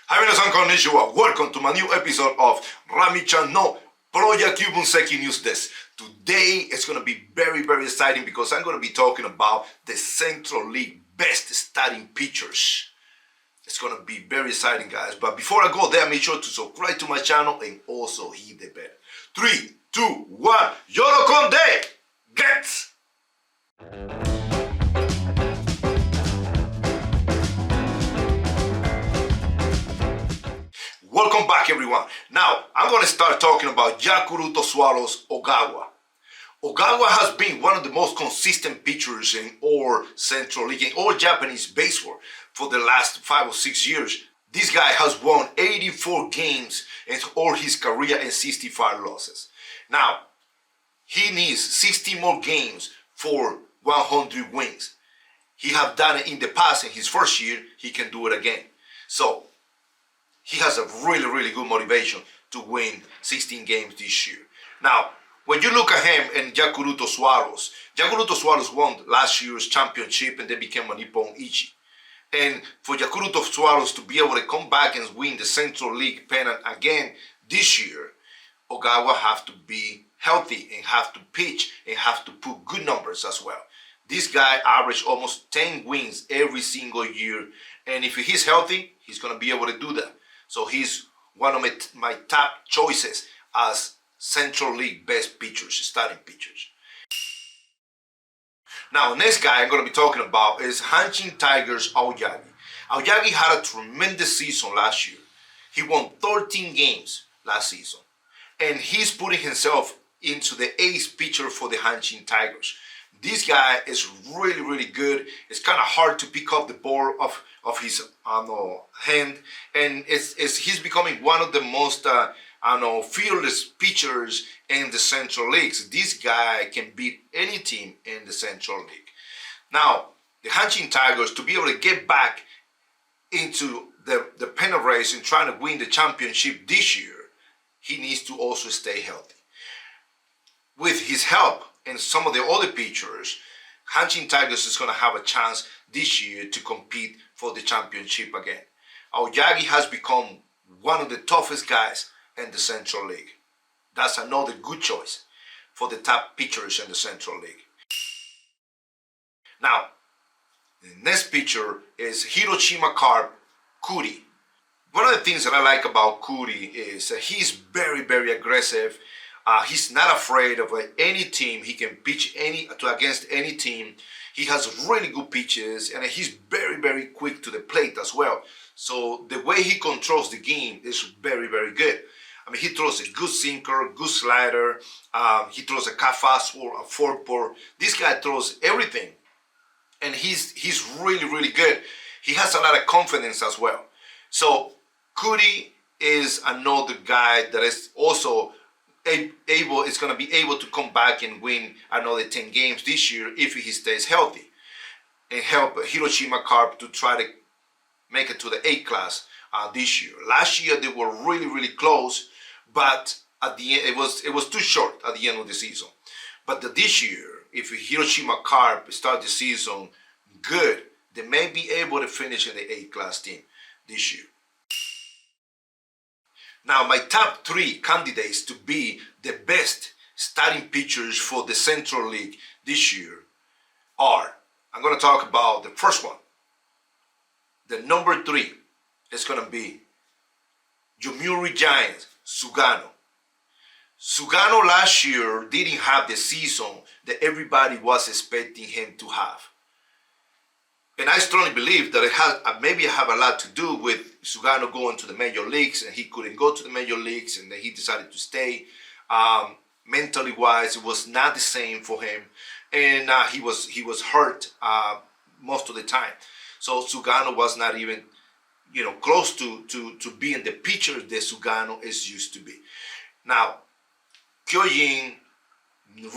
はい、皆さんこんにちは。Welcome to my new episode of ラミちゃんのプロ野球分析ニュースです。Today it's going to be very exciting because I'm going to be talking about the Central League best starting pitchers. It's going to be very exciting, guys. But before I go there, make sure to subscribe to my channel and also hit the bell. 3, 2, 1, 喜んで Get! Welcome back, everyone. Now, I'm going to start talking about Yakuruto Swallows Ogawa. Ogawa has been one of the most consistent pitchers in all Central League, in all Japanese baseball for the last 5 or 6 years. This guy has won 84 games in all his career and 65 losses. Now, he needs 60 more games for 100 wins. He have done it in the past. In his first year, he can do it again. So, he has a really good motivation to win 16 games this year. Now, when you look at him and Yakuruto Swallows won last year's championship and they became a Nippon Ichi. And for Yakuruto Swallows to be able to come back and win the Central League pennant again this year, Ogawa have to be healthy and have to pitch and have to put good numbers as well. This guy averaged almost 10 wins every single year. And if he's healthy, he's going to be able to do that. So he's one of my top choices as Central League best pitchers, starting pitchers. Now, next guy I'm going to be talking about is Hanshin Tigers Aoyagi. Aoyagi had a tremendous season last year. He won 13 games last season. And he's putting himself into the ace pitcher for the Hanshin Tigers. This guy is really good. It's kind of hard to pick up the ball of his hand, and he's becoming one of the most fearless pitchers in the Central Leagues. This guy can beat any team in the Central League. Now, the Hanshin Tigers, to be able to get back into the pennant race and trying to win the championship this year, he needs to also stay healthy. With his help and some of the other pitchers, Hanshin Tigers is going to have a chance this year to compete for the championship again. Aoyagi has become one of the toughest guys in the Central League. That's another good choice for the top pitchers in the Central League. Now, the next pitcher is Hiroshima Carp Kuri. One of the things that I like about Kuri is that he's very aggressive. He's not afraid of any team. He can pitch against any team. He has really good pitches, and he's very quick to the plate as well. So the way he controls the game is very good. I mean, he throws a good sinker, good slider. He throws a fastball, a forkball. This guy throws everything, and he's really good. He has a lot of confidence as well. So Kuri is another guy that is also is going to be able to come back and win another 10 games this year if he stays healthy, and help Hiroshima Carp to try to make it to the A class this year. Last year they were really close, but at the end it was too short at the end of the season. But this year, if Hiroshima Carp start the season good, they may be able to finish in the A class team this year. Now, my top 3 candidates to be the best starting pitchers for the Central League this year are, I'm going to talk about the first one. The number 3 is going to be Yomiuri Giants, Sugano. Sugano last year didn't have the season that everybody was expecting him to have. And I strongly believe that it maybe have a lot to do with Sugano going to the major leagues, and he couldn't go to the major leagues, and then he decided to stay. Mentally wise, it was not the same for him, and he was hurt most of the time. So Sugano was not even close to being the pitcher that Sugano is used to be. Now, Kyojin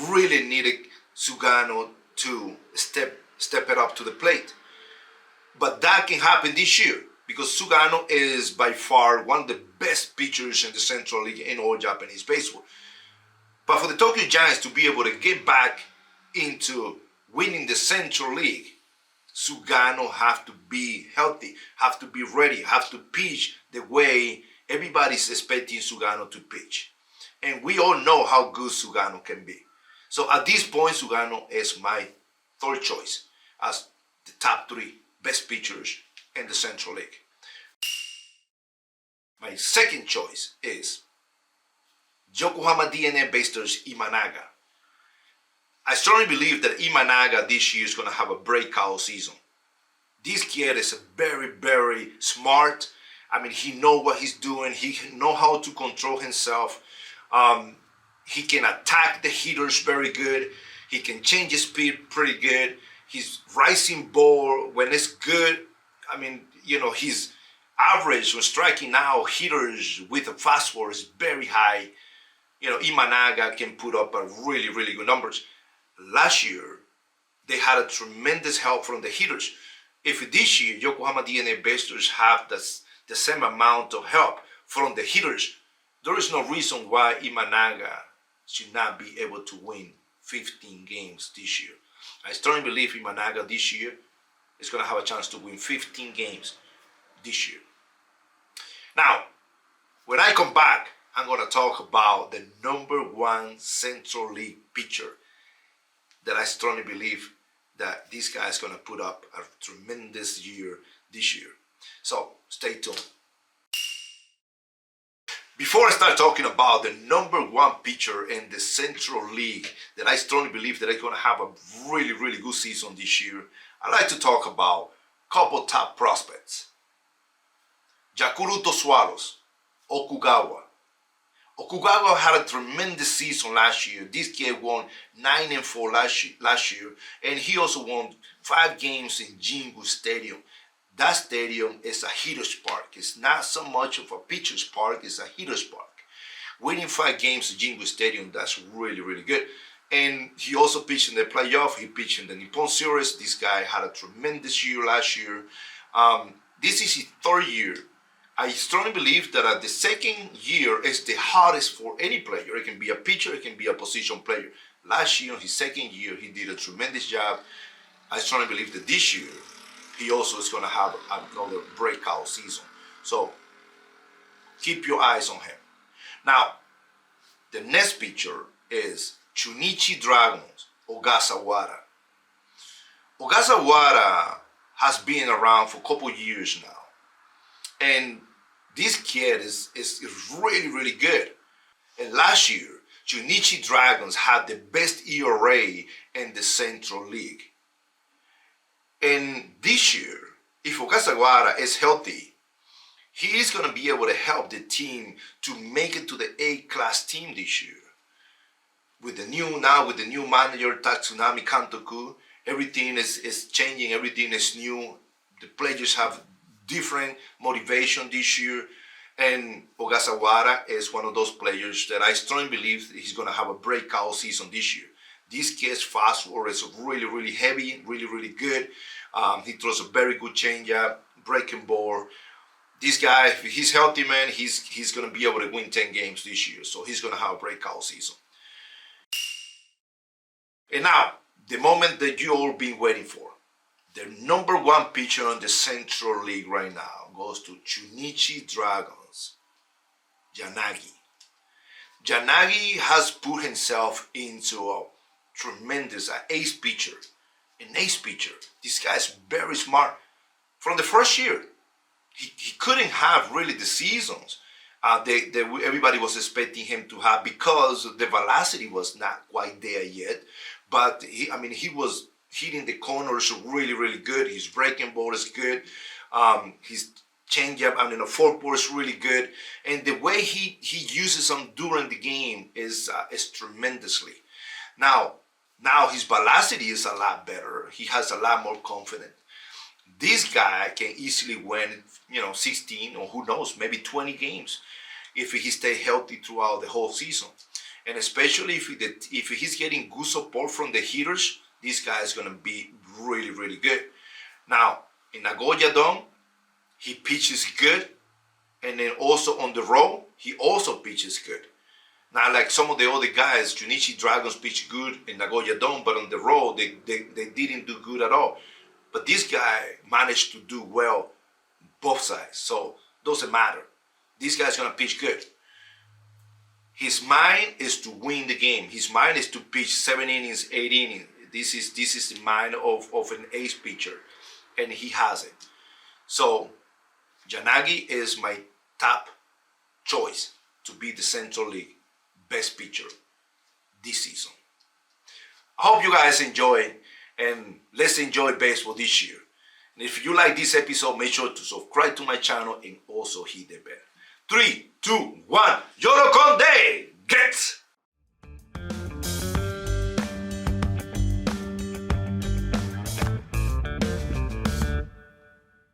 really needed Sugano to step it up to the plate. But that can happen this year because Sugano is by far one of the best pitchers in the Central League in all Japanese baseball. But for the Tokyo Giants to be able to get back into winning the Central League, Sugano have to be healthy, have to be ready, have to pitch the way everybody's expecting Sugano to pitch. And we all know how good Sugano can be. So at this point, Sugano is my third choice as the top three best pitchers in the Central League. My second choice is Yokohama DNA Basters Imanaga. I strongly believe that Imanaga this year is going to have a breakout season. This kid is very, very smart. I mean, he knows what he's doing. He knows how to control himself. He can attack the hitters very good. He can change his speed pretty good. His rising ball, when it's good, I mean, his average when striking out hitters with a fastball is very high. Imanaga can put up a really, really good numbers. Last year, they had a tremendous help from the hitters. If this year, Yokohama DNA Basters have the same amount of help from the hitters, there is no reason why Imanaga should not be able to win 15 games this year. I strongly believe Imanaga this year is going to have a chance to win 15 games this year. Now, when I come back, I'm going to talk about the number one Central League pitcher that I strongly believe that this guy is going to put up a tremendous year this year. So stay tuned. Before I start talking about the number one pitcher in the Central League that I strongly believe that is going to have a really, really good season this year, I'd like to talk about a couple top prospects. Yakuruto Swallows, Okugawa. Okugawa had a tremendous season last year. This kid won 9-4 last year, and he also won 5 games in Jingu Stadium. That stadium is a hitter's park. It's not so much of a pitcher's park, it's a hitter's park. Winning 5 games at Jingu Stadium, that's really, really good. And he also pitched in the playoff. He pitched in the Nippon Series. This guy had a tremendous year last year. This is his third year. I strongly believe that the second year is the hardest for any player. It can be a pitcher, it can be a position player. Last year, his second year, he did a tremendous job. I strongly believe that this year, he also is going to have another breakout season. So, keep your eyes on him. Now, the next pitcher is Chunichi Dragons, Ogasawara. Ogasawara has been around for a couple years now. And this kid is really, really good. And last year, Chunichi Dragons had the best ERA in the Central League. And this year, if Ogasawara is healthy, he is going to be able to help the team to make it to the A-class team this year. With the new manager, Tatsunami Kantoku, everything is changing, everything is new. The players have different motivation this year, and Ogasawara is one of those players that I strongly believe he's going to have a breakout season this year. This kid's fastball is really, really heavy, really, really good. He throws a very good changeup, breaking ball. This guy, if he's healthy, man, he's going to be able to win 10 games this year, so he's going to have a breakout season. And now, the moment that you all been waiting for. The number one pitcher in the Central League right now goes to Chunichi Dragons, Yanagi. Yanagi has put himself into a tremendous ace pitcher. An ace pitcher. This guy is very smart. From the first year, he couldn't have really the seasons everybody was expecting him to have because the velocity was not quite there yet. But he was hitting the corners really, really good. His breaking ball is good. His changeup, the forkball is really good. And the way he uses them during the game is tremendously. Now his velocity is a lot better. He has a lot more confidence. This guy can easily win, 16 or who knows, maybe 20 games if he stays healthy throughout the whole season. And especially if he's getting good support from the hitters, this guy is going to be really, really good. Now, in Nagoya Dome, he pitches good. And then also on the road, he also pitches good. Not like some of the other guys, Junichi Dragons pitch good in Nagoya Dome, but on the road, they didn't do good at all. But this guy managed to do well both sides, so doesn't matter. This guy's gonna pitch good. His mind is to win the game. His mind is to pitch 7 innings, 8 innings. This is the mind of an ace pitcher, and he has it. So Yanagi is my top choice to be the Central League best pitcher this season. I hope you guys enjoy, and let's enjoy baseball this year. And if you like this episode, make sure to subscribe to my channel and also hit the bell. 3, 2, 1, Yorokonde!